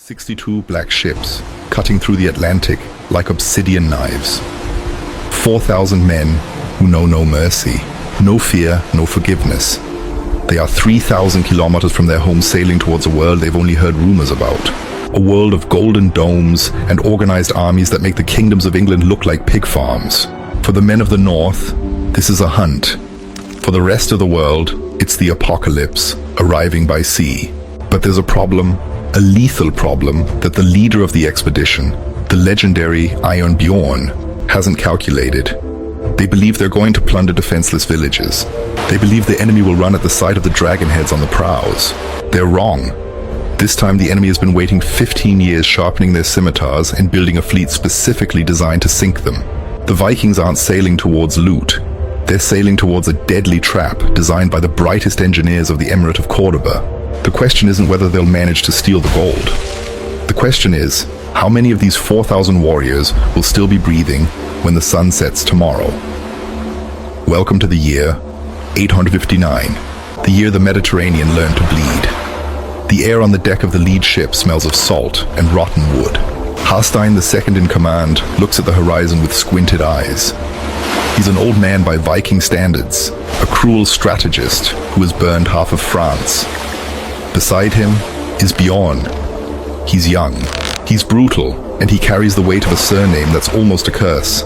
62 black ships, cutting through the Atlantic like obsidian knives. 4,000 men who know no mercy, no fear, no forgiveness. They are 3,000 kilometers from their home, sailing towards a world they've only heard rumors about. A world of golden domes and organized armies that make the kingdoms of England look like pig farms. For the men of the north, this is a hunt. For the rest of the world, it's the apocalypse, arriving by sea. But there's a problem, a lethal problem, that the leader of the expedition, the legendary Iron Bjorn, hasn't calculated. They believe they're going to plunder defenseless villages. They believe the enemy will run at the sight of the dragon heads on the prows. They're wrong. This time the enemy has been waiting 15 years, sharpening their scimitars and building a fleet specifically designed to sink them. The Vikings aren't sailing towards loot. They're sailing towards a deadly trap designed by the brightest engineers of the Emirate of Cordoba. The question isn't whether they'll manage to steal the gold. The question is, how many of these 4,000 warriors will still be breathing when the sun sets tomorrow? Welcome to the year 859, the year the Mediterranean learned to bleed. The air on the deck of the lead ship smells of salt and rotten wood. Harstein, the second in command, looks at the horizon with squinted eyes. He's an old man by Viking standards, a cruel strategist who has burned half of France. Beside him is Bjorn. He's young, he's brutal, and he carries the weight of a surname that's almost a curse.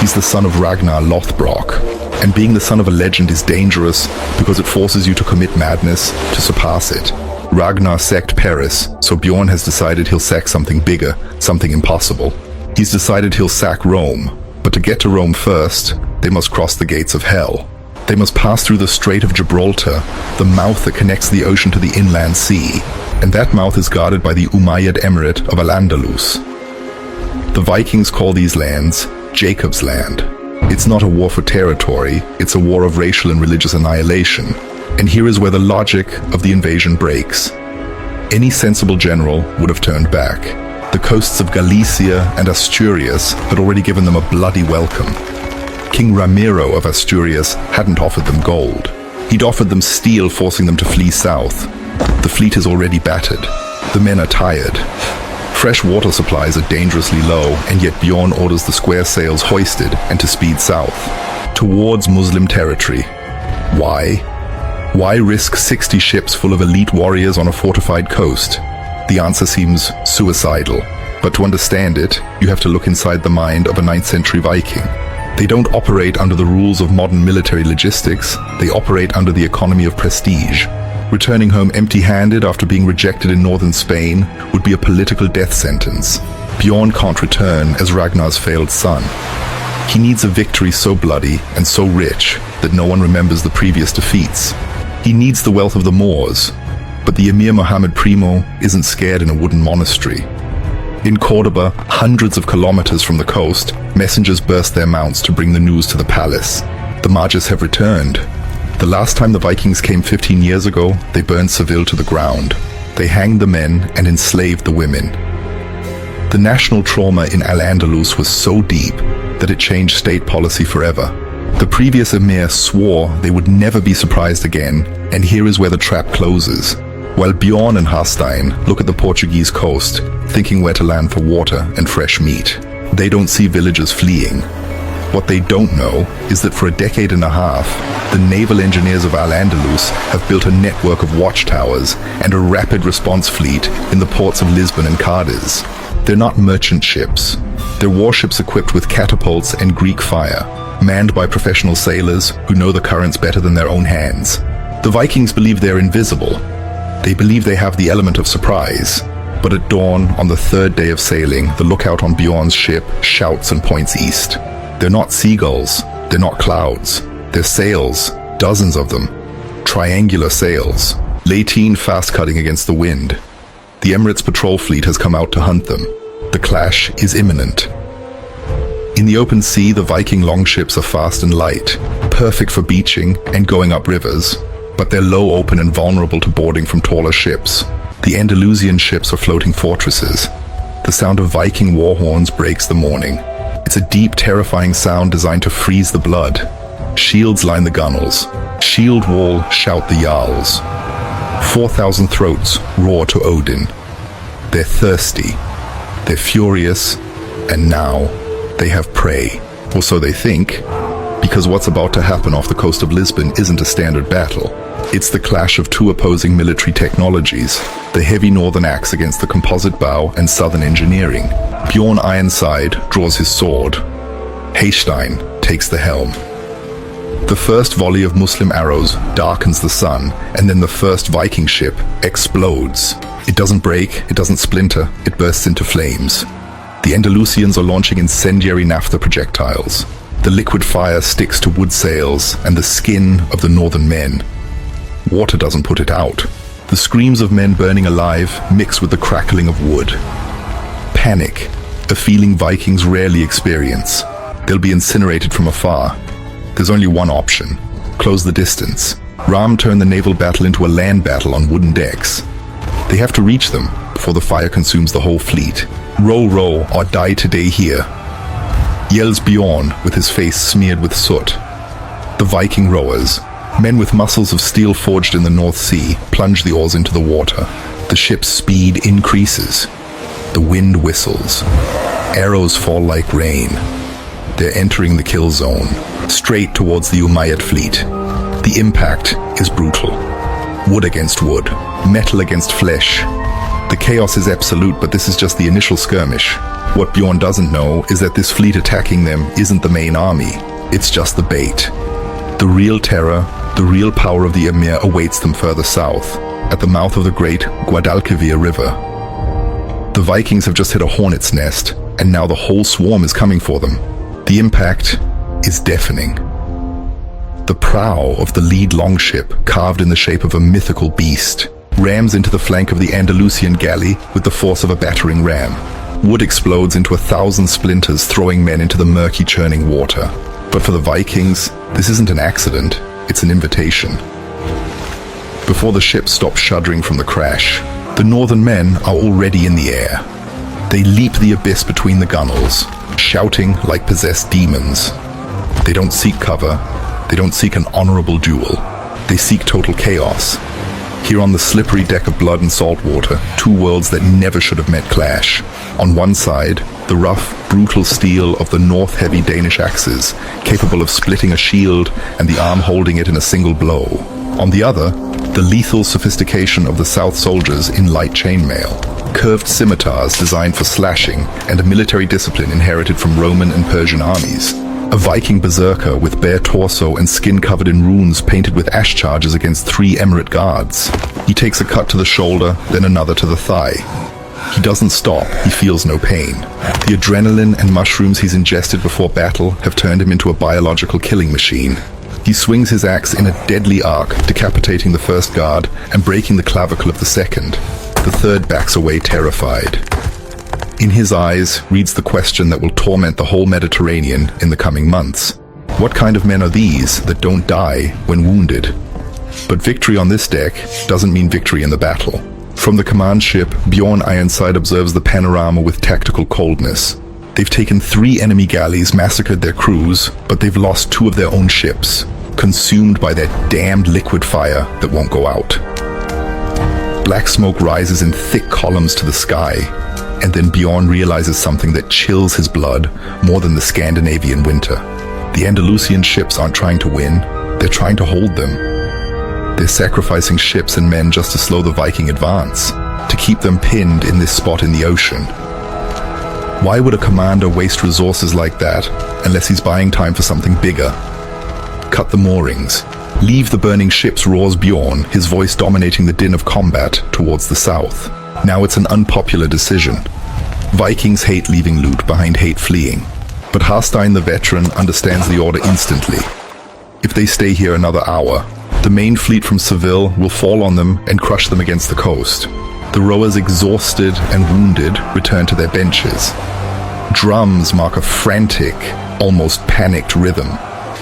He's the son of Ragnar Lothbrok, and being the son of a legend is dangerous because it forces you to commit madness to surpass it. Ragnar sacked Paris, so Bjorn has decided he'll sack something bigger, something impossible. He's decided he'll sack Rome, but to get to Rome first, they must cross the gates of hell. They must pass through the Strait of Gibraltar, the mouth that connects the ocean to the inland sea, and that mouth is guarded by the Umayyad Emirate of Al-Andalus. The Vikings call these lands Jacob's Land. It's not a war for territory, it's a war of racial and religious annihilation. And here is where the logic of the invasion breaks. Any sensible general would have turned back. The coasts of Galicia and Asturias had already given them a bloody welcome. King Ramiro of Asturias hadn't offered them gold. He'd offered them steel, forcing them to flee south. The fleet is already battered. The men are tired. Fresh water supplies are dangerously low, and yet Bjorn orders the square sails hoisted and to speed south, towards Muslim territory. Why? Why risk 60 ships full of elite warriors on a fortified coast? The answer seems suicidal, but to understand it, you have to look inside the mind of a 9th century Viking. They don't operate under the rules of modern military logistics, they operate under the economy of prestige. Returning home empty-handed after being rejected in northern Spain would be a political death sentence. Bjorn can't return as Ragnar's failed son. He needs a victory so bloody and so rich that no one remembers the previous defeats. He needs the wealth of the Moors, but the Emir Mohammed Primo isn't scared in a wooden monastery. In Cordoba, hundreds of kilometers from the coast, messengers burst their mounts to bring the news to the palace. The Magyars have returned. The last time the Vikings came 15 years ago, they burned Seville to the ground. They hanged the men and enslaved the women. The national trauma in Al-Andalus was so deep that it changed state policy forever. The previous emir swore they would never be surprised again, and here is where the trap closes. While Bjorn and Harstein look at the Portuguese coast, thinking where to land for water and fresh meat, they don't see villagers fleeing. What they don't know is that for a decade and a half, the naval engineers of Al-Andalus have built a network of watchtowers and a rapid response fleet in the ports of Lisbon and Cadiz. They're not merchant ships. They're warships equipped with catapults and Greek fire, manned by professional sailors who know the currents better than their own hands. The Vikings believe they're invisible. They believe they have the element of surprise. But at dawn, on the third day of sailing, the lookout on Bjorn's ship shouts and points east. They're not seagulls, they're not clouds. They're sails, dozens of them. Triangular sails, lateen fast-cutting against the wind. The Emirates patrol fleet has come out to hunt them. The clash is imminent. In the open sea, the Viking longships are fast and light, perfect for beaching and going up rivers, but they're low, open and vulnerable to boarding from taller ships. The Andalusian ships are floating fortresses. The sound of Viking war horns breaks the morning. It's a deep, terrifying sound designed to freeze the blood. Shields line the gunwales. Shield wall shout the jarls. 4,000 throats roar to Odin. They're thirsty, they're furious, and now they have prey. Or so they think, because what's about to happen off the coast of Lisbon isn't a standard battle. It's the clash of two opposing military technologies, the heavy northern axe against the composite bow and southern engineering. Bjorn Ironside draws his sword. Haystein takes the helm. The first volley of Muslim arrows darkens the sun, and then the first Viking ship explodes. It doesn't break, it doesn't splinter, it bursts into flames. The Andalusians are launching incendiary naphtha projectiles. The liquid fire sticks to wood sails and the skin of the northern men. Water doesn't put it out. The screams of men burning alive mix with the crackling of wood. Panic, a feeling Vikings rarely experience. They'll be incinerated from afar. There's only one option: close the distance. Ram turned the naval battle into a land battle on wooden decks. They have to reach them before the fire consumes the whole fleet. Row, row, or die today here, yells Bjorn with his face smeared with soot. The Viking rowers, men with muscles of steel forged in the North Sea, plunge the oars into the water. The ship's speed increases. The wind whistles. Arrows fall like rain. They're entering the kill zone, straight towards the Umayyad fleet. The impact is brutal. Wood against wood, metal against flesh. The chaos is absolute, but this is just the initial skirmish. What Bjorn doesn't know is that this fleet attacking them isn't the main army. It's just the bait. The real terror, the real power of the Emir awaits them further south, at the mouth of the great Guadalquivir River. The Vikings have just hit a hornet's nest, and now the whole swarm is coming for them. The impact is deafening. The prow of the lead longship, carved in the shape of a mythical beast, rams into the flank of the Andalusian galley with the force of a battering ram. Wood explodes into 1,000 splinters, throwing men into the murky, churning water. But for the Vikings, this isn't an accident, it's an invitation. Before the ship stops shuddering from the crash, the northern men are already in the air. They leap the abyss between the gunwales, shouting like possessed demons. They don't seek cover, they don't seek an honorable duel. They seek total chaos. Here on the slippery deck of blood and salt water, two worlds that never should have met clash. On one side, the rough, brutal steel of the north-heavy Danish axes, capable of splitting a shield and the arm holding it in a single blow. On the other, the lethal sophistication of the South soldiers in light chainmail, curved scimitars designed for slashing, and a military discipline inherited from Roman and Persian armies. A Viking berserker with bare torso and skin covered in runes painted with ash charges against 3 emirate guards. He takes a cut to the shoulder, then another to the thigh. He doesn't stop, he feels no pain. The adrenaline and mushrooms he's ingested before battle have turned him into a biological killing machine. He swings his axe in a deadly arc, decapitating the first guard and breaking the clavicle of the second. The third backs away terrified. In his eyes reads the question that will torment the whole Mediterranean in the coming months. What kind of men are these that don't die when wounded? But victory on this deck doesn't mean victory in the battle. From the command ship, Bjorn Ironside observes the panorama with tactical coldness. They've taken 3 enemy galleys, massacred their crews, but they've lost 2 of their own ships, consumed by that damned liquid fire that won't go out. Black smoke rises in thick columns to the sky, and then Bjorn realizes something that chills his blood more than the Scandinavian winter. The Andalusian ships aren't trying to win, they're trying to hold them. They're sacrificing ships and men just to slow the Viking advance, to keep them pinned in this spot in the ocean. Why would a commander waste resources like that unless he's buying time for something bigger? Cut the moorings. Leave the burning ships, roars Bjorn, his voice dominating the din of combat towards the south. Now it's an unpopular decision. Vikings hate leaving loot behind hate fleeing. But Harstein the veteran understands the order instantly. If they stay here another hour, the main fleet from Seville will fall on them and crush them against the coast. The rowers, exhausted and wounded, return to their benches. Drums mark a frantic, almost panicked rhythm.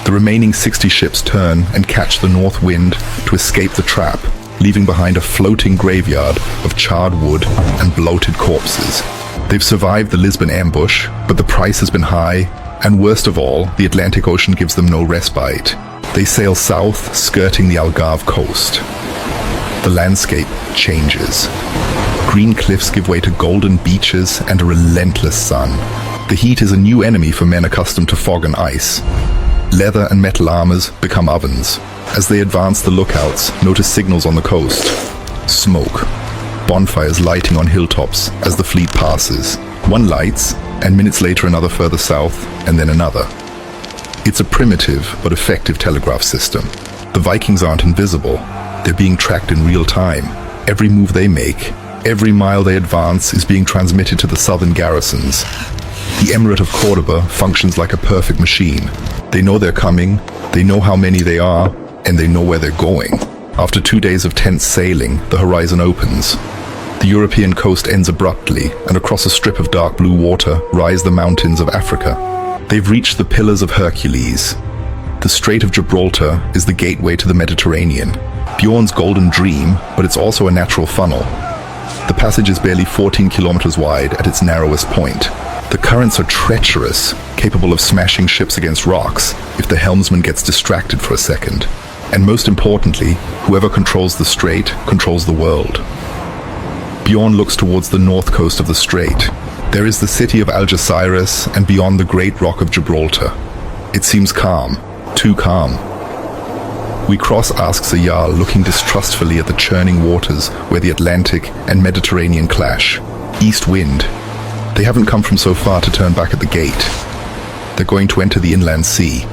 The remaining 60 ships turn and catch the north wind to escape the trap, leaving behind a floating graveyard of charred wood and bloated corpses. They've survived the Lisbon ambush, but the price has been high, and worst of all, the Atlantic Ocean gives them no respite. They sail south, skirting the Algarve coast. The landscape changes. Green cliffs give way to golden beaches and a relentless sun. The heat is a new enemy for men accustomed to fog and ice. Leather and metal armors become ovens. As they advance, the lookouts notice signals on the coast. Smoke. Bonfires lighting on hilltops as the fleet passes. One lights, and minutes later another further south, and then another. It's a primitive but effective telegraph system. The Vikings aren't invisible. They're being tracked in real time. Every move they make, every mile they advance is being transmitted to the southern garrisons. The Emirate of Cordoba functions like a perfect machine. They know they're coming, they know how many they are, and they know where they're going. After 2 days of tense sailing, the horizon opens. The European coast ends abruptly, and across a strip of dark blue water rise the mountains of Africa. They've reached the Pillars of Hercules. The Strait of Gibraltar is the gateway to the Mediterranean. Bjorn's golden dream, but it's also a natural funnel. The passage is barely 14 kilometers wide at its narrowest point. The currents are treacherous, capable of smashing ships against rocks if the helmsman gets distracted for a second. And most importantly, whoever controls the strait controls the world. Bjorn looks towards the north coast of the strait. There is the city of Algeciras and beyond the great rock of Gibraltar. It seems calm, too calm. We cross Ask's Jarl, looking distrustfully at the churning waters where the Atlantic and Mediterranean clash. East wind. They haven't come from so far to turn back at the gate. They're going to enter the inland sea.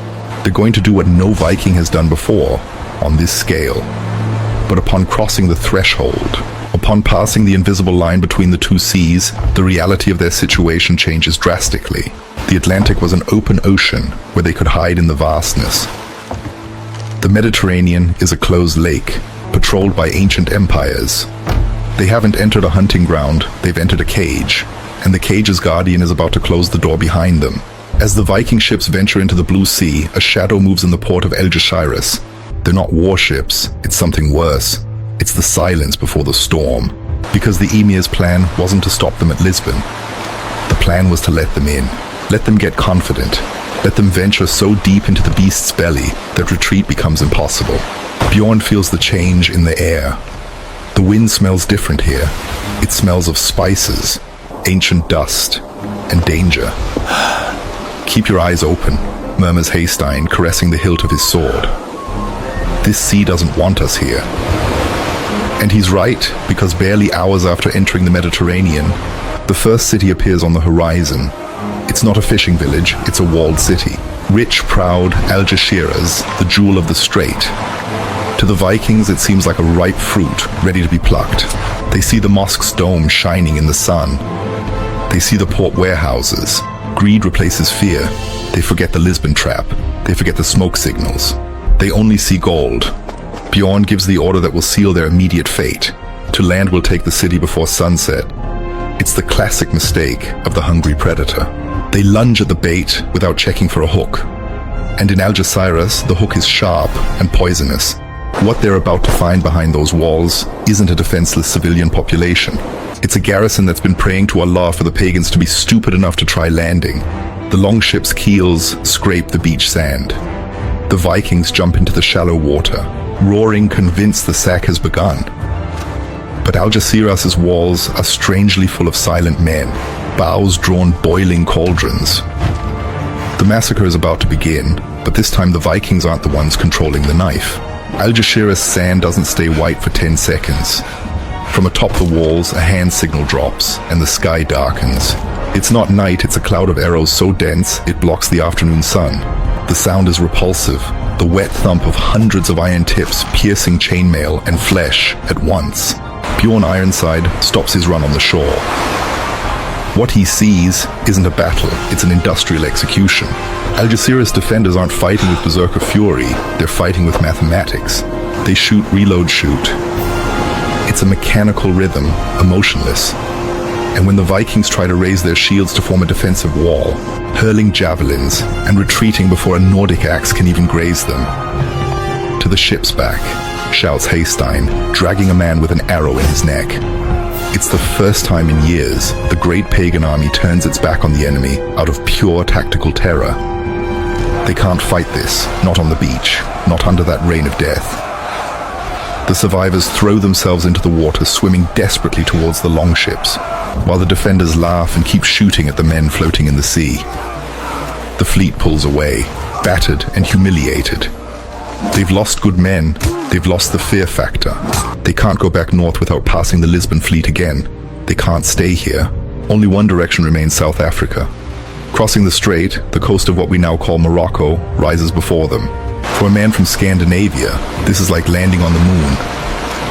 They're going to do what no Viking has done before, on this scale. But upon crossing the threshold, upon passing the invisible line between the two seas, the reality of their situation changes drastically. The Atlantic was an open ocean where they could hide in the vastness. The Mediterranean is a closed lake, patrolled by ancient empires. They haven't entered a hunting ground, they've entered a cage, and the cage's guardian is about to close the door behind them. As the Viking ships venture into the blue sea, a shadow moves in the port of Algeciras. They're not warships, it's something worse. It's the silence before the storm. Because the Emir's plan wasn't to stop them at Lisbon. The plan was to let them in, let them get confident, let them venture so deep into the beast's belly that retreat becomes impossible. Bjorn feels the change in the air. The wind smells different here. It smells of spices, ancient dust, and danger. "Keep your eyes open," murmurs Haystein, caressing the hilt of his sword. "This sea doesn't want us here." And he's right, because barely hours after entering the Mediterranean, the first city appears on the horizon. It's not a fishing village, it's a walled city. Rich, proud Algeciras, the jewel of the strait. To the Vikings, it seems like a ripe fruit, ready to be plucked. They see the mosque's dome shining in the sun. They see the port warehouses. Greed replaces fear. They forget the Lisbon trap. They forget the smoke signals. They only see gold. Bjorn gives the order that will seal their immediate fate. To land will take the city before sunset. It's the classic mistake of the hungry predator. They lunge at the bait without checking for a hook. And in Algeciras, the hook is sharp and poisonous. What they're about to find behind those walls isn't a defenseless civilian population. It's a garrison that's been praying to Allah for the pagans to be stupid enough to try landing. The longship's keels scrape the beach sand. The Vikings jump into the shallow water, roaring, convinced the sack has begun. But Algeciras' walls are strangely full of silent men, bows drawn boiling cauldrons. The massacre is about to begin, but this time the Vikings aren't the ones controlling the knife. Algeciras' sand doesn't stay white for 10 seconds. From atop the walls, a hand signal drops, and the sky darkens. It's not night, it's a cloud of arrows so dense it blocks the afternoon sun. The sound is repulsive, the wet thump of hundreds of iron tips piercing chainmail and flesh at once. Bjorn Ironside stops his run on the shore. What he sees isn't a battle, it's an industrial execution. Algeciras' defenders aren't fighting with berserker fury, they're fighting with mathematics. They shoot, reload, shoot. It's a mechanical rhythm, emotionless. And when the Vikings try to raise their shields to form a defensive wall, hurling javelins and retreating before a Nordic axe can even graze them. "To the ship's back," shouts Haystein, dragging a man with an arrow in his neck. It's the first time in years the great pagan army turns its back on the enemy out of pure tactical terror. They can't fight this, not on the beach, not under that rain of death. The The survivors throw themselves into the water, swimming desperately towards the longships, while the defenders laugh and keep shooting at the men floating in the sea. The fleet pulls away, battered and humiliated. They've lost good men, they've lost the fear factor. They can't go back north without passing the Lisbon fleet again. They can't stay here. Only one direction remains South Africa. Crossing the strait, the coast of what we now call Morocco rises before them. For a man from Scandinavia, this is like landing on the moon.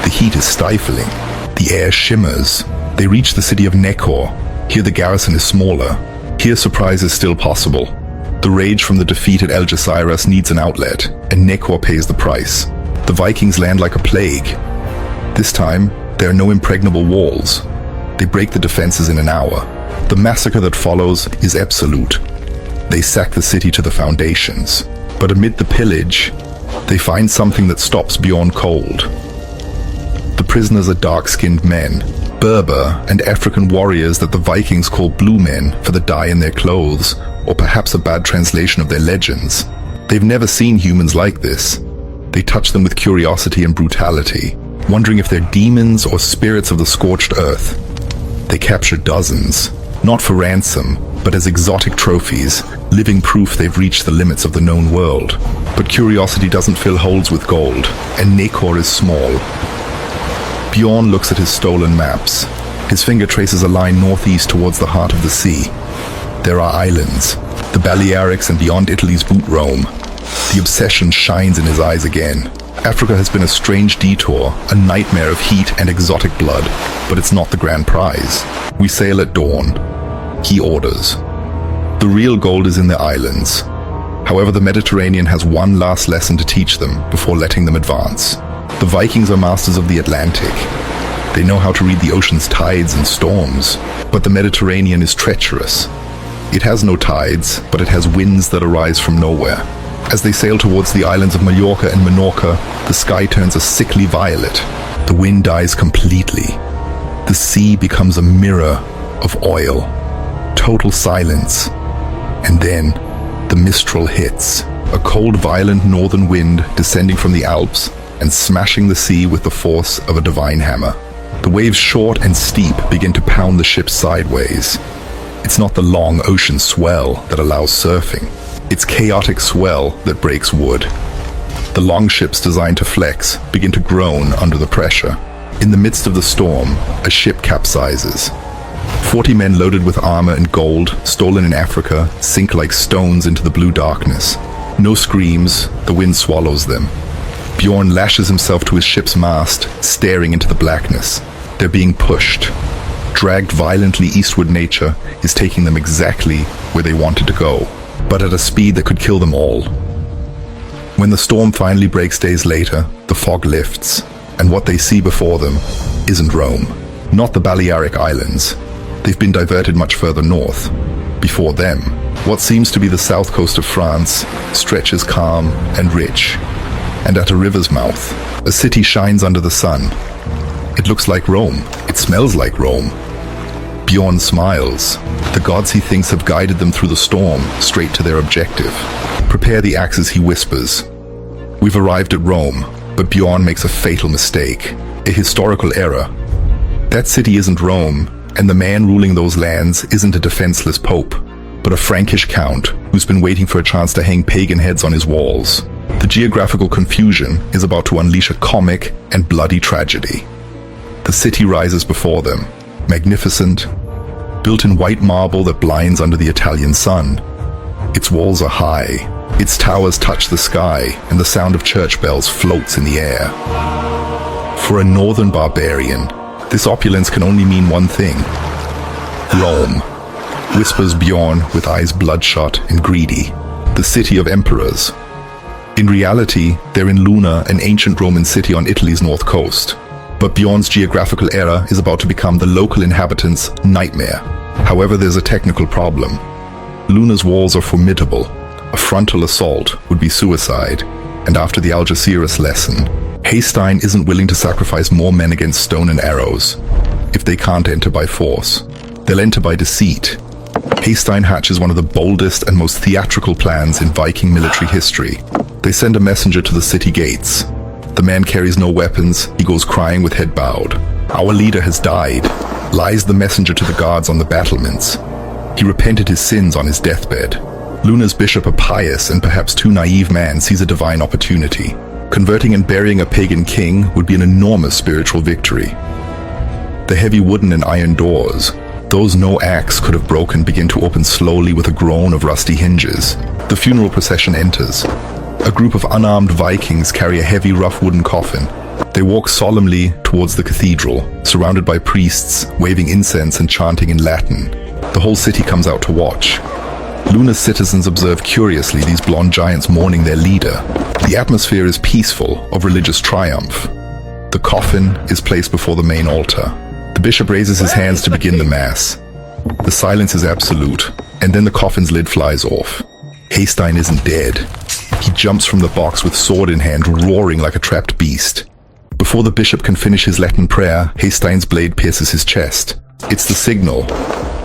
The heat is stifling. The air shimmers. They reach the city of Nekor. Here the garrison is smaller. Here surprise is still possible. The rage from the defeat at Algeciras needs an outlet, and Nekor pays the price. The Vikings land like a plague. This time, there are no impregnable walls. They break the defenses in an hour. The massacre that follows is absolute. They sack the city to the foundations. But amid the pillage, they find something that stops Bjorn cold. The prisoners are dark-skinned men, Berber and African warriors that the Vikings call blue men for the dye in their clothes, or perhaps a bad translation of their legends. They've never seen humans like this. They touch them with curiosity and brutality, wondering if they're demons or spirits of the scorched earth. They capture dozens, not for ransom, but as exotic trophies, living proof they've reached the limits of the known world. But curiosity doesn't fill holes with gold, and Nekor is small. Bjorn looks at his stolen maps. His finger traces a line northeast towards the heart of the sea. There are islands, the Balearics and beyond Italy's boot Rome. The obsession shines in his eyes again. Africa has been a strange detour, a nightmare of heat and exotic blood, but it's not the grand prize. We sail at dawn. He orders. The real gold is in the islands. However, the Mediterranean has one last lesson to teach them before letting them advance. The Vikings are masters of the Atlantic. They know how to read the ocean's tides and storms, but the Mediterranean is treacherous. It has no tides, but it has winds that arise from nowhere. As they sail towards the islands of Mallorca and Menorca, the sky turns a sickly violet. The wind dies completely. The sea becomes a mirror of oil. Total silence. And then, the Mistral hits. A cold, violent northern wind descending from the Alps and smashing the sea with the force of a divine hammer. The waves, short and steep, begin to pound the ship sideways. It's not the long ocean swell that allows surfing. It's chaotic swell that breaks wood. The longships designed to flex begin to groan under the pressure. In the midst of the storm, a ship capsizes. 40 men loaded with armor and gold, stolen in Africa, sink like stones into the blue darkness. No screams, the wind swallows them. Bjorn lashes himself to his ship's mast, staring into the blackness. They're being pushed. Dragged violently eastward, nature is taking them exactly where they wanted to go, but at a speed that could kill them all. When the storm finally breaks days later, the fog lifts, and what they see before them isn't Rome, not the Balearic Islands. They've been diverted much further north. Before them, what seems to be the south coast of France stretches calm and rich. And at a river's mouth, a city shines under the sun. It looks like Rome. It smells like Rome. Bjorn smiles. The gods he thinks have guided them through the storm, straight to their objective. Prepare the axes, he whispers. We've arrived at Rome, but Bjorn makes a fatal mistake. A historical error. That city isn't Rome, and the man ruling those lands isn't a defenseless pope, but a Frankish count who's been waiting for a chance to hang pagan heads on his walls. The geographical confusion is about to unleash a comic and bloody tragedy. The city rises before them, magnificent, built in white marble that blinds under the Italian sun. Its walls are high, its towers touch the sky, and the sound of church bells floats in the air. For a northern barbarian, this opulence can only mean one thing. Rome, whispers Bjorn with eyes bloodshot and greedy. The city of emperors. In reality, they're in Luna, an ancient Roman city on Italy's north coast. But Bjorn's geographical error is about to become the local inhabitants' nightmare. However, there's a technical problem. Luna's walls are formidable. A frontal assault would be suicide. And after the Algeciras lesson, Haystein isn't willing to sacrifice more men against stone and arrows. If they can't enter by force, they'll enter by deceit. Haystein hatches one of the boldest and most theatrical plans in Viking military history. They send a messenger to the city gates. The man carries no weapons. He goes crying with head bowed. Our leader has died, lies the messenger to the guards on the battlements. He repented his sins on his deathbed. Luna's bishop, a pious and perhaps too naive man, sees a divine opportunity. Converting and burying a pagan king would be an enormous spiritual victory. The heavy wooden and iron doors, those no axe could have broken, begin to open slowly with a groan of rusty hinges. The funeral procession enters. A group of unarmed Vikings carry a heavy, rough wooden coffin. They walk solemnly towards the cathedral, surrounded by priests, waving incense and chanting in Latin. The whole city comes out to watch. Luna's citizens observe curiously these blonde giants mourning their leader. The atmosphere is peaceful, of religious triumph. The coffin is placed before the main altar. The bishop raises his hands to begin the mass. The silence is absolute, and then the coffin's lid flies off. Haystein isn't dead. He jumps from the box with sword in hand, roaring like a trapped beast. Before the bishop can finish his Latin prayer, Haystein's blade pierces his chest. It's the signal.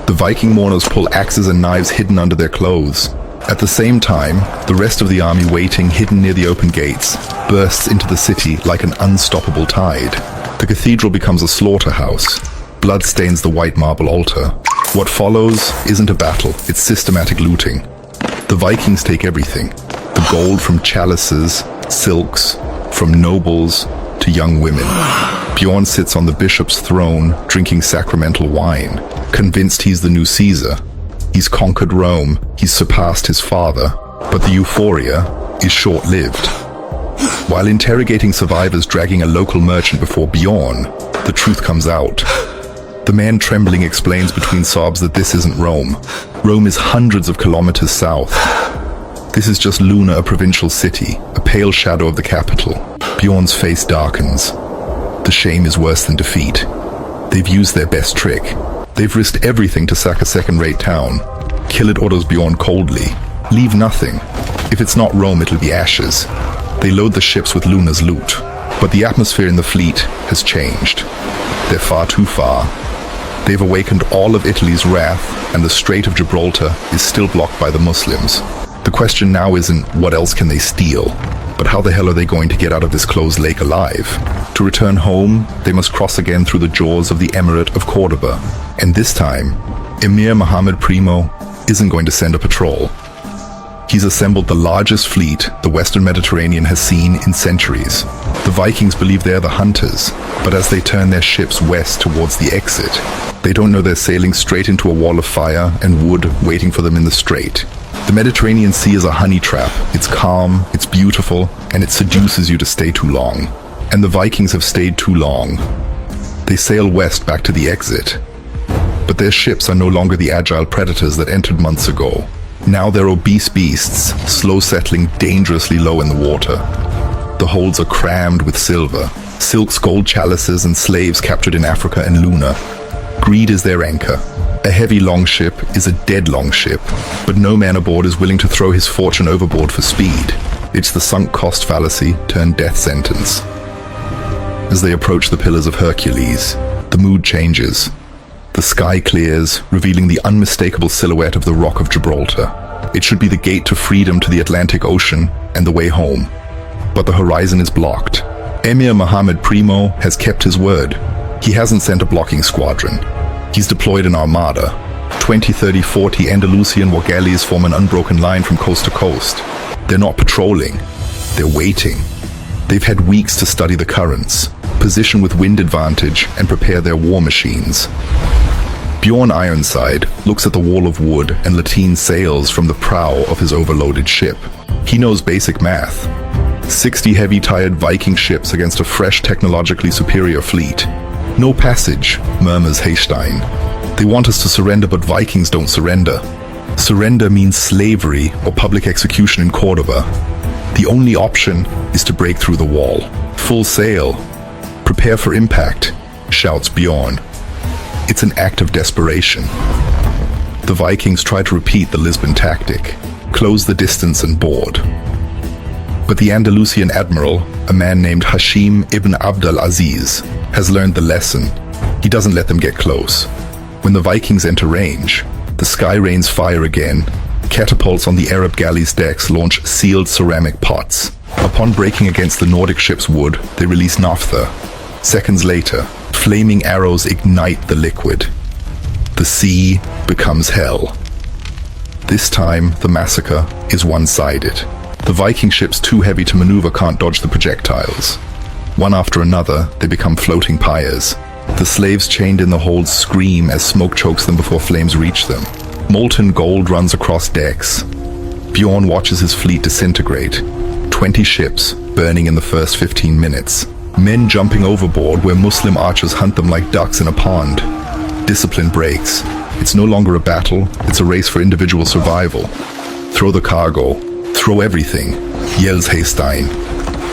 The Viking mourners pull axes and knives hidden under their clothes. At the same time, the rest of the army, waiting hidden near the open gates, bursts into the city like an unstoppable tide. The cathedral becomes a slaughterhouse. Blood stains the white marble altar. What follows isn't a battle, it's systematic looting. The Vikings take everything. The gold from chalices, silks, from nobles to young women. Bjorn sits on the bishop's throne, drinking sacramental wine, convinced he's the new Caesar. He's conquered Rome, he's surpassed his father, but the euphoria is short-lived. While interrogating survivors, dragging a local merchant before Bjorn, the truth comes out. The man, trembling, explains between sobs that this isn't Rome. Rome is hundreds of kilometers south. This is just Luna, a provincial city, a pale shadow of the capital. Bjorn's face darkens. The shame is worse than defeat. They've used their best trick. They've risked everything to sack a second-rate town. Kill it, orders Bjorn coldly. Leave nothing. If it's not Rome, it'll be ashes. They load the ships with Luna's loot. But the atmosphere in the fleet has changed. They're far too far. They've awakened all of Italy's wrath, and the Strait of Gibraltar is still blocked by the Muslims. The question now isn't what else can they steal, but how the hell are they going to get out of this closed lake alive? To return home, they must cross again through the jaws of the Emirate of Cordoba. And this time, Emir Mohammed Primo isn't going to send a patrol. He's assembled the largest fleet the Western Mediterranean has seen in centuries. The Vikings believe they're the hunters, but as they turn their ships west towards the exit, they don't know they're sailing straight into a wall of fire and wood waiting for them in the strait. The Mediterranean Sea is a honey trap. It's calm, it's beautiful, and it seduces you to stay too long. And the Vikings have stayed too long. They sail west back to the exit. But their ships are no longer the agile predators that entered months ago. Now they're obese beasts, slow settling dangerously low in the water. The holds are crammed with silver, silks, gold chalices, and slaves captured in Africa and Luna. Greed is their anchor. A heavy longship is a dead longship, but no man aboard is willing to throw his fortune overboard for speed. It's the sunk cost fallacy turned death sentence. As they approach the Pillars of Hercules, the mood changes. The sky clears, revealing the unmistakable silhouette of the Rock of Gibraltar. It should be the gate to freedom to the Atlantic Ocean and the way home. But the horizon is blocked. Emir Mohammed Primo has kept his word. He hasn't sent a blocking squadron. He's deployed an armada. 20, 30, 40 Andalusian war galleys form an unbroken line from coast to coast. They're not patrolling. They're waiting. They've had weeks to study the currents, position with wind advantage, and prepare their war machines. Bjorn Ironside looks at the wall of wood and lateen sails from the prow of his overloaded ship. He knows basic math. 60 heavy-tired Viking ships against a fresh, technologically superior fleet. No passage, murmurs Haystein. They want us to surrender, but Vikings don't surrender. Surrender means slavery or public execution in Cordoba. The only option is to break through the wall. Full sail. Prepare for impact, shouts Bjorn. It's an act of desperation. The Vikings try to repeat the Lisbon tactic, close the distance and board. But the Andalusian admiral, a man named Hashim ibn Abd al-Aziz, has learned the lesson. He doesn't let them get close. When the Vikings enter range, the sky rains fire again. Catapults on the Arab galley's decks launch sealed ceramic pots. Upon breaking against the Nordic ship's wood, they release naphtha. Seconds later, flaming arrows ignite the liquid. The sea becomes hell. This time, the massacre is one-sided. The Viking ships too heavy to maneuver can't dodge the projectiles. One after another, they become floating pyres. The slaves chained in the holds scream as smoke chokes them before flames reach them. Molten gold runs across decks. Bjorn watches his fleet disintegrate. 20 ships burning in the first 15 minutes. Men jumping overboard where Muslim archers hunt them like ducks in a pond. Discipline breaks. It's no longer a battle, it's a race for individual survival. Throw the cargo. Throw everything, yells Haystein.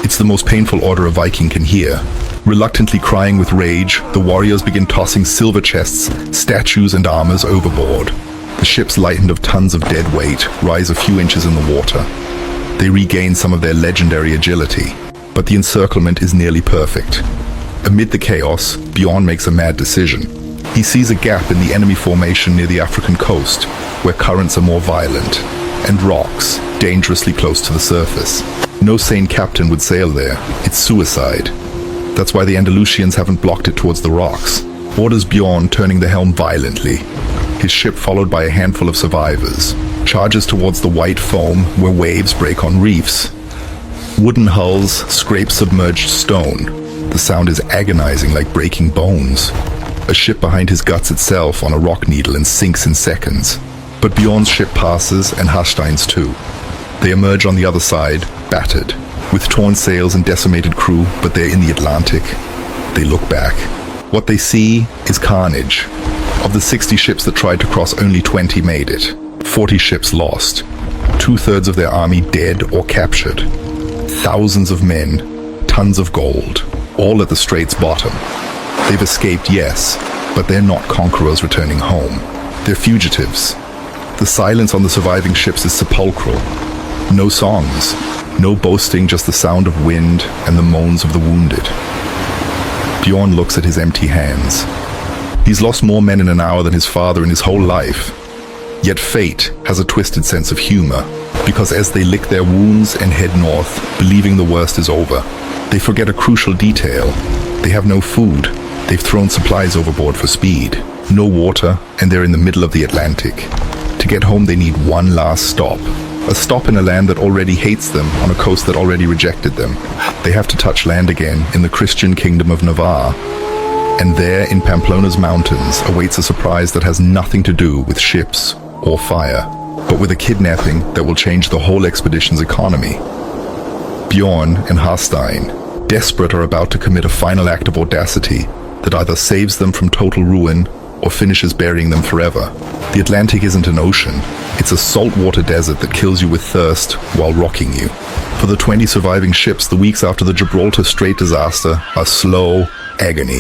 It's the most painful order a Viking can hear. Reluctantly crying with rage, the warriors begin tossing silver chests, statues and armors overboard. The ships, lightened of tons of dead weight, rise a few inches in the water. They regain some of their legendary agility, but the encirclement is nearly perfect. Amid the chaos, Bjorn makes a mad decision. He sees a gap in the enemy formation near the African coast, where currents are more violent, and rocks, dangerously close to the surface. No sane captain would sail there. It's suicide. That's why the Andalusians haven't blocked it towards the rocks. Orders Bjorn, turning the helm violently. His ship, followed by a handful of survivors, charges towards the white foam where waves break on reefs. Wooden hulls scrape submerged stone. The sound is agonizing, like breaking bones. A ship behind his guts itself on a rock needle and sinks in seconds. But Bjorn's ship passes, and Hastein's too. They emerge on the other side, battered, with torn sails and decimated crew, but they're in the Atlantic. They look back. What they see is carnage. Of the 60 ships that tried to cross, only 20 made it. 40 ships lost. 2/3 of their army dead or captured. Thousands of men, tons of gold, all at the strait's bottom. They've escaped, yes, but they're not conquerors returning home. They're fugitives. The silence on the surviving ships is sepulchral. No songs, no boasting, just the sound of wind and the moans of the wounded. Bjorn looks at his empty hands. He's lost more men in an hour than his father in his whole life. Yet fate has a twisted sense of humor, because as they lick their wounds and head north, believing the worst is over, they forget a crucial detail. They have no food. They've thrown supplies overboard for speed. No water, and they're in the middle of the Atlantic. To get home, they need one last stop. A stop in a land that already hates them, on a coast that already rejected them. They have to touch land again in the Christian kingdom of Navarre. And there, in Pamplona's mountains, awaits a surprise that has nothing to do with ships or fire, but with a kidnapping that will change the whole expedition's economy. Bjorn and Hastein, desperate, are about to commit a final act of audacity that either saves them from total ruin or finishes burying them forever. The Atlantic isn't an ocean. It's a saltwater desert that kills you with thirst while rocking you. For the 20 surviving ships, the weeks after the Gibraltar Strait disaster are slow agony.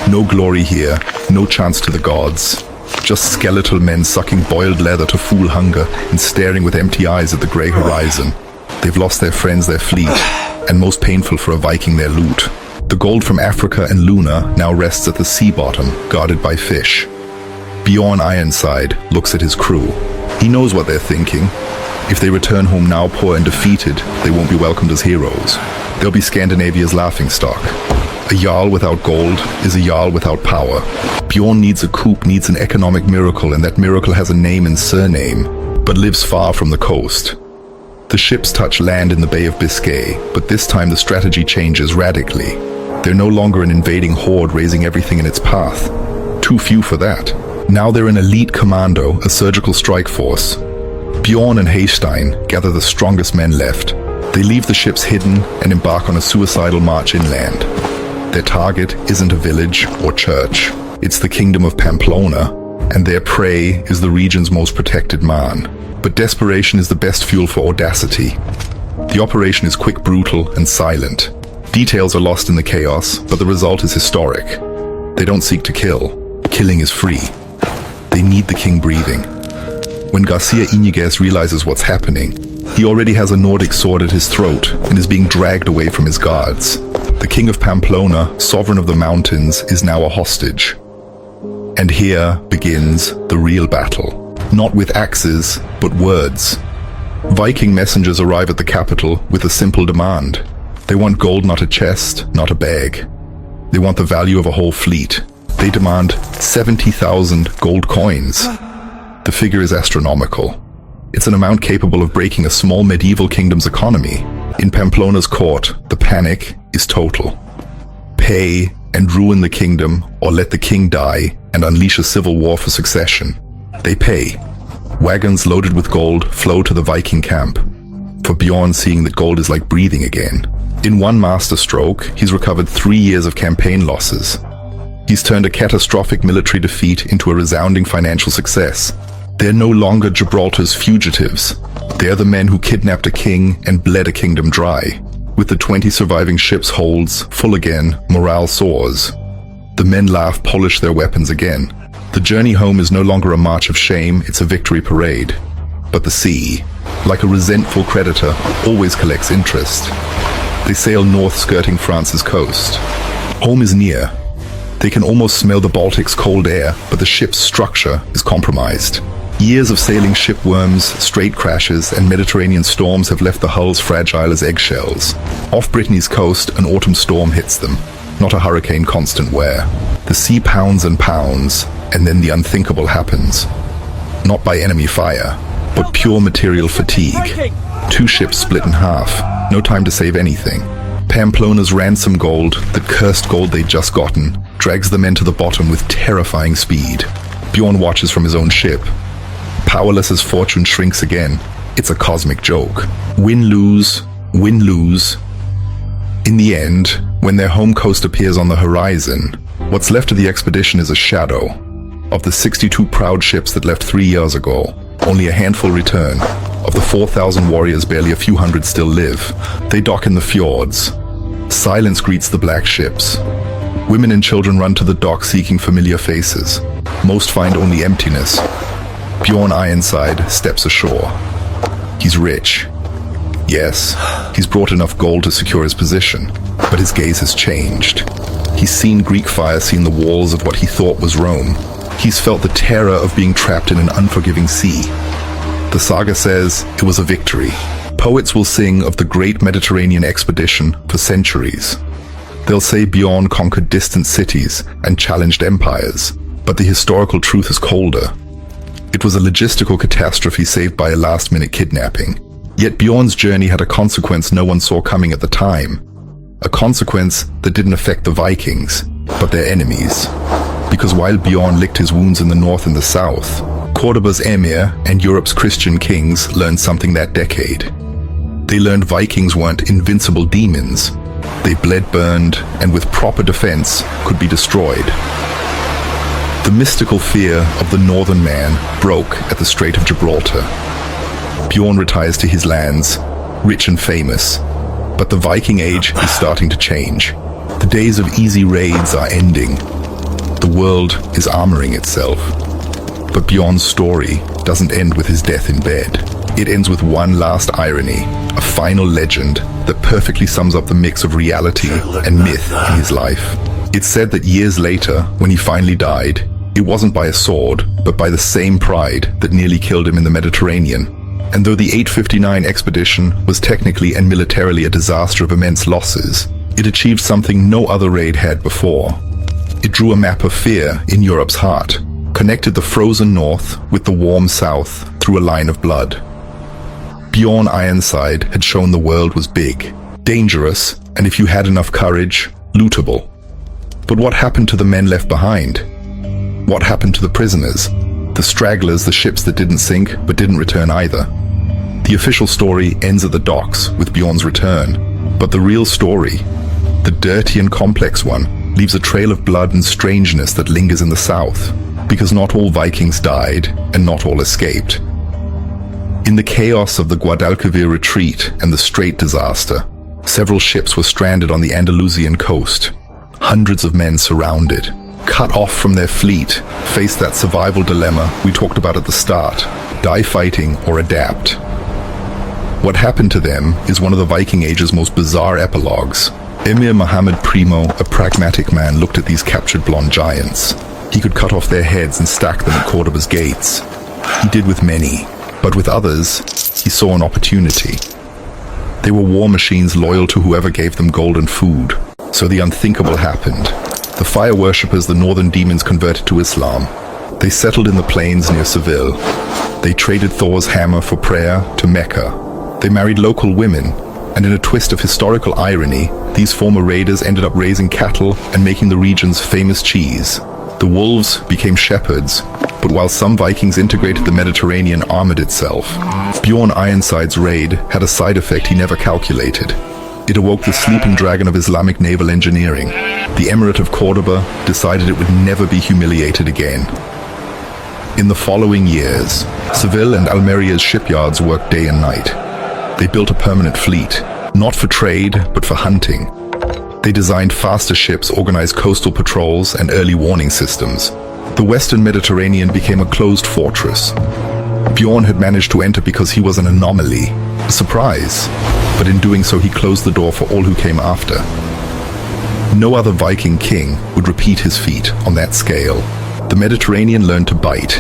No glory here, no chance to the gods. Just skeletal men sucking boiled leather to fool hunger and staring with empty eyes at the grey horizon. They've lost their friends, their fleet, and most painful for a Viking, their loot. The gold from Africa and Luna now rests at the sea bottom, guarded by fish. Bjorn Ironside looks at his crew. He knows what they're thinking. If they return home now poor and defeated, they won't be welcomed as heroes. They'll be Scandinavia's laughingstock. A Jarl without gold is a Jarl without power. Bjorn needs a coup, needs an economic miracle, and that miracle has a name and surname, but lives far from the coast. The ships touch land in the Bay of Biscay, but this time the strategy changes radically. They're no longer an invading horde raising everything in its path. Too few for that. Now they're an elite commando, a surgical strike force. Bjorn and Haystein gather the strongest men left. They leave the ships hidden and embark on a suicidal march inland. Their target isn't a village or church. It's the kingdom of Pamplona, and their prey is the region's most protected man. But desperation is the best fuel for audacity. The operation is quick, brutal, and silent. Details are lost in the chaos, but the result is historic. They don't seek to kill. Killing is free. They need the king breathing. When Garcia Iñiguez realizes what's happening, he already has a Nordic sword at his throat and is being dragged away from his guards. The king of Pamplona, sovereign of the mountains, is now a hostage. And here begins the real battle. Not with axes, but words. Viking messengers arrive at the capital with a simple demand. They want gold, not a chest, not a bag. They want the value of a whole fleet. They demand 70,000 gold coins. The figure is astronomical. It's an amount capable of breaking a small medieval kingdom's economy. In Pamplona's court, the panic is total. Pay and ruin the kingdom, or let the king die and unleash a civil war for succession. They pay. Wagons loaded with gold flow to the Viking camp. For Bjorn, seeing that gold is like breathing again. In one masterstroke, he's recovered 3 years of campaign losses. He's turned a catastrophic military defeat into a resounding financial success. They're no longer Gibraltar's fugitives. They're the men who kidnapped a king and bled a kingdom dry. With the 20 surviving ships' holds full again, morale soars. The men laugh, polish their weapons again. The journey home is no longer a march of shame, it's a victory parade. But the sea, like a resentful creditor, always collects interest. They sail north, skirting France's coast. Home is near. They can almost smell the Baltic's cold air, but the ship's structure is compromised. Years of sailing shipworms, strait crashes, and Mediterranean storms have left the hulls fragile as eggshells. Off Brittany's coast, an autumn storm hits them, not a hurricane constant wear. The sea pounds and pounds, and then the unthinkable happens. Not by enemy fire, but pure material fatigue. 2 ships split in half, no time to save anything. Pamplona's ransom gold, the cursed gold they'd just gotten, drags the men to the bottom with terrifying speed. Bjorn watches from his own ship. Powerless as fortune shrinks again. It's a cosmic joke. Win-lose, win-lose. In the end, when their home coast appears on the horizon, what's left of the expedition is a shadow. Of the 62 proud ships that left 3 years ago, only a handful return. Of the 4,000 warriors, barely a few hundred still live. They dock in the fjords. Silence greets the black ships. Women and children run to the dock seeking familiar faces. Most find only emptiness. Bjorn Ironside steps ashore. He's rich. Yes, he's brought enough gold to secure his position, but his gaze has changed. He's seen Greek fire, seen the walls of what he thought was Rome. He's felt the terror of being trapped in an unforgiving sea. The saga says it was a victory. Poets will sing of the great Mediterranean expedition for centuries. They'll say Bjorn conquered distant cities and challenged empires, but the historical truth is colder. It was a logistical catastrophe saved by a last-minute kidnapping. Yet Bjorn's journey had a consequence no one saw coming at the time. A consequence that didn't affect the Vikings, but their enemies. Because while Bjorn licked his wounds in the north and the south, Cordoba's emir and Europe's Christian kings learned something that decade. They learned Vikings weren't invincible demons. They bled, burned, and with proper defense could be destroyed. The mystical fear of the northern man broke at the Strait of Gibraltar. Bjorn retires to his lands, rich and famous, but the Viking age is starting to change. The days of easy raids are ending. The world is armoring itself. But Bjorn's story doesn't end with his death in bed. It ends with one last irony, a final legend that perfectly sums up the mix of reality and myth in his life. It's said that years later, when he finally died, it wasn't by a sword, but by the same pride that nearly killed him in the Mediterranean. And though the 859 expedition was technically and militarily a disaster of immense losses, it achieved something no other raid had before. It drew a map of fear in Europe's heart, connected the frozen north with the warm south through a line of blood. Bjorn Ironside had shown the world was big, dangerous, and if you had enough courage, lootable. But what happened to the men left behind? What happened to the prisoners? The stragglers, the ships that didn't sink but didn't return either? The official story ends at the docks with Bjorn's return, but the real story, the dirty and complex one, leaves a trail of blood and strangeness that lingers in the south, because not all Vikings died and not all escaped. In the chaos of the Guadalquivir retreat and the Strait disaster, several ships were stranded on the Andalusian coast. Hundreds of men surrounded, cut off from their fleet, faced that survival dilemma we talked about at the start: die fighting or adapt. What happened to them is one of the Viking Age's most bizarre epilogues. Emir Muhammad Primo, a pragmatic man, looked at these captured blonde giants. He could cut off their heads and stack them at Cordoba's gates. He did with many, but with others, He saw an opportunity. They were war machines loyal to whoever gave them gold and food. So the unthinkable happened. The fire worshippers, the northern demons, converted to Islam. They settled in the plains near Seville. They traded Thor's hammer for prayer to Mecca. They married local women, and in a twist of historical irony, these former raiders ended up raising cattle and making the region's famous cheese. The wolves became shepherds, but while some Vikings integrated, the Mediterranean armored itself. Bjorn Ironside's raid had a side effect he never calculated. It awoke the sleeping dragon of Islamic naval engineering. The Emirate of Cordoba decided it would never be humiliated again. In the following years, Seville and Almeria's shipyards worked day and night. They built a permanent fleet, not for trade, but for hunting. They designed faster ships, organized coastal patrols, and early warning systems. The Western Mediterranean became a closed fortress. Bjorn had managed to enter because he was an anomaly, a surprise, but in doing so he closed the door for all who came after. No other Viking king would repeat his feat on that scale. The Mediterranean learned to bite.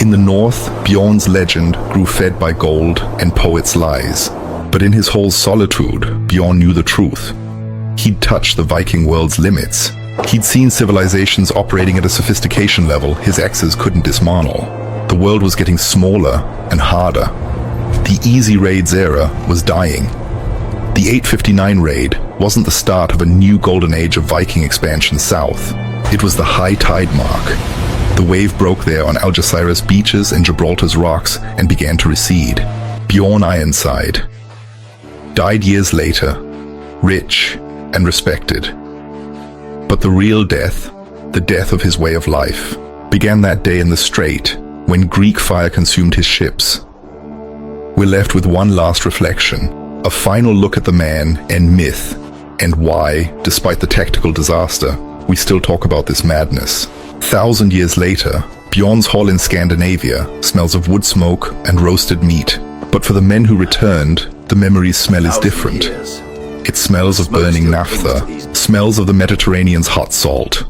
In the north, Bjorn's legend grew fed by gold and poets' lies. But in his whole solitude, Bjorn knew the truth. He'd touched the Viking world's limits. He'd seen civilizations operating at a sophistication level his exes couldn't dismantle. The world was getting smaller and harder. The easy raids era was dying. The 859 raid wasn't the start of a new golden age of Viking expansion south. It was the high tide mark. The wave broke there on Algeciras beaches and Gibraltar's rocks and began to recede. Bjorn Ironside died years later, rich and respected. But the real death, the death of his way of life, began that day in the Strait when Greek fire consumed his ships. We're left with one last reflection, a final look at the man and myth, and why, despite the tactical disaster, we still talk about this madness. 1,000 years later, Bjorn's hall in Scandinavia smells of wood smoke and roasted meat. But for the men who returned, the memory's smell is different. It smells of burning naphtha, smells of the Mediterranean's hot salt.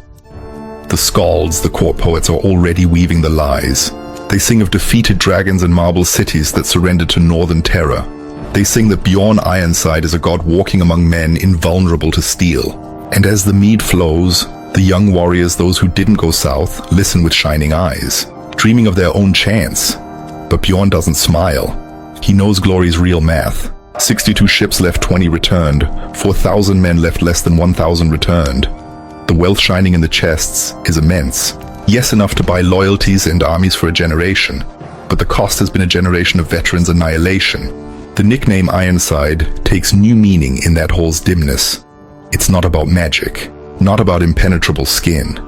The skalds, the court poets, are already weaving the lies. They sing of defeated dragons and marble cities that surrendered to northern terror. They sing that Bjorn Ironside is a god walking among men, invulnerable to steel. And as the mead flows, the young warriors, those who didn't go south, listen with shining eyes, dreaming of their own chance. But Bjorn doesn't smile. He knows glory's real math. 62 ships left, 20 returned. 4,000 men left, less than 1,000 returned. The wealth shining in the chests is immense. Yes, enough to buy loyalties and armies for a generation. But the cost has been a generation of veterans' annihilation. The nickname Ironside takes new meaning in that hall's dimness. It's not about magic, not about impenetrable skin.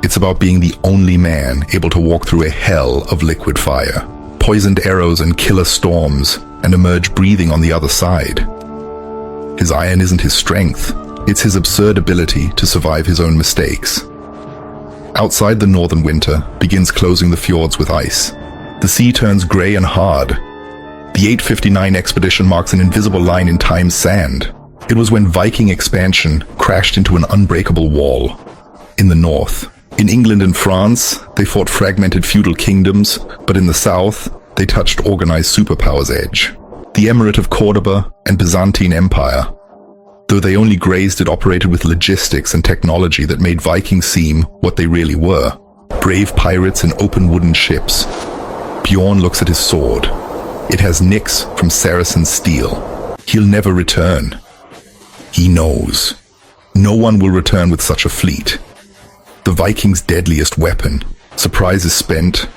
It's about being the only man able to walk through a hell of liquid fire, poisoned arrows and killer storms, and emerge breathing on the other side. His iron isn't his strength, it's his absurd ability to survive his own mistakes. Outside, the northern winter begins closing the fjords with ice. The sea turns grey and hard. The 859 expedition marks an invisible line in time's sand. It was when Viking expansion crashed into an unbreakable wall. In the north, in England and France, they fought fragmented feudal kingdoms, but in the south, they touched organized superpowers' edge. The Emirate of Cordoba and Byzantine Empire. Though they only grazed, it operated with logistics and technology that made Vikings seem what they really were. Brave pirates and open wooden ships. Bjorn looks at his sword. It has nicks from Saracen steel. He'll never return. He knows. No one will return with such a fleet. The Vikings' deadliest weapon. Surprise is spent.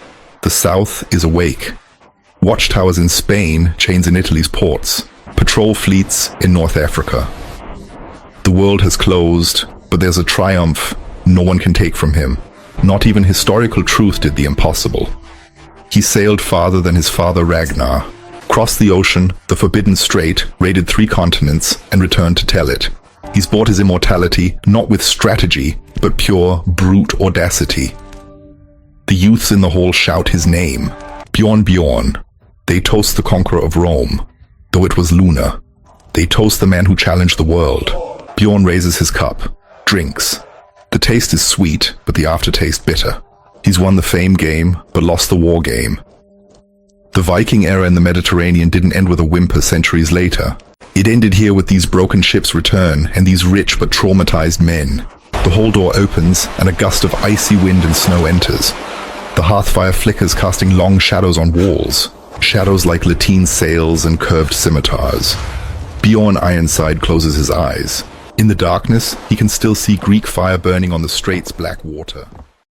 The south is awake. Watchtowers in Spain, chains in Italy's ports. Patrol fleets in North Africa. The world has closed, but there's a triumph no one can take from him. Not even historical truth did the impossible. He sailed farther than his father Ragnar, crossed the ocean, the Forbidden Strait, raided 3 continents, and returned to tell it. He's bought his immortality, not with strategy, but pure, brute audacity. The youths in the hall shout his name. Bjorn, Bjorn. They toast the conqueror of Rome, though it was lunar. They toast the man who challenged the world. Bjorn raises his cup, drinks. The taste is sweet, but the aftertaste bitter. He's won the fame game, but lost the war game. The Viking era in the Mediterranean didn't end with a whimper centuries later. It ended here with these broken ships' return and these rich but traumatized men. The hull door opens and a gust of icy wind and snow enters. The hearthfire flickers, casting long shadows on walls. Shadows like lateen sails and curved scimitars. Bjorn Ironside closes his eyes. In the darkness, he can still see Greek fire burning on the strait's black water.